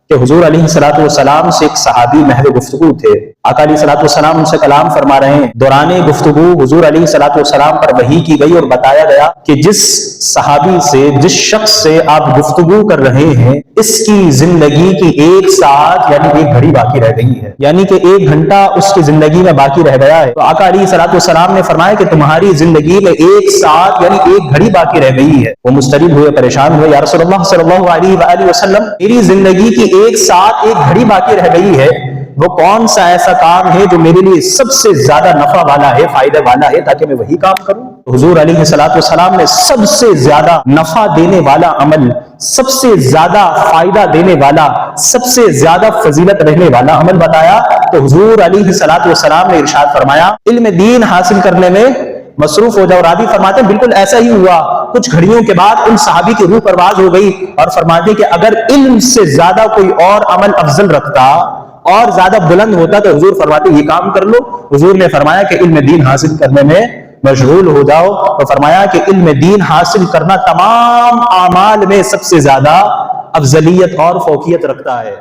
کہ حضور علیہ الصلوۃ والسلام سے ایک صحابی محو گفتگو تھے، آقا علیہ الصلوۃ والسلام ان سے کلام فرما رہے ہیں، دوران گفتگو حضور علیہ الصلوۃ والسلام پر وحی کی گئی اور بتایا گیا کہ جس صحابی سے، جس شخص سے آپ گفتگو کر رہے ہیں، اس کی زندگی کی 1 ساعت یعنی 1 گھڑی باقی رہ گئی ہے، یعنی کہ 1 گھنٹہ اس کی زندگی میں باقی رہ گیا ہے۔ تو آقا علیہ الصلوۃ والسلام نے فرمایا کہ تمہاری زندگی میں 1 ساعت یعنی 1 گھڑی باقی رہ گئی ہے۔ وہ مضطرب ہوئے، پریشان ہوئے، یا رسول اللہ صلی اللہ علیہ وآلہ وسلم، میری زندگی کی 1 ساعت 1 گھڑی باقی رہ گئی ہے، وہ کون سا ایسا کام ہے جو میرے لیے سب سے زیادہ نفع والا ہے، فائدہ والا ہے، تاکہ میں وہی کام کروں؟ حضور علیہ الصلوۃ والسلام نے سب سے زیادہ نفع دینے والا عمل، سب سے زیادہ فائدہ دینے والا، سب سے زیادہ فضیلت رہنے والا عمل بتایا۔ تو حضور علیہ الصلوۃ والسلام نے ارشاد فرمایا، علم دین حاصل کرنے میں مصروف ہو جاؤ۔ راوی فرماتے ہیں بالکل ایسا ہی ہوا، کچھ گھڑیوں کے بعد ان صحابی کی روح پرواز ہو گئی اور فرماتے کہ اگر علم سے زیادہ کوئی اور عمل افضل رکھتا اور زیادہ بلند ہوتا تو حضور فرماتے یہ کام کر لو۔ حضور نے فرمایا کہ علم دین حاصل کرنے میں مشغول ہو جاؤ، اور فرمایا کہ علم دین حاصل کرنا تمام اعمال میں سب سے زیادہ افضلیت اور فوقیت رکھتا ہے۔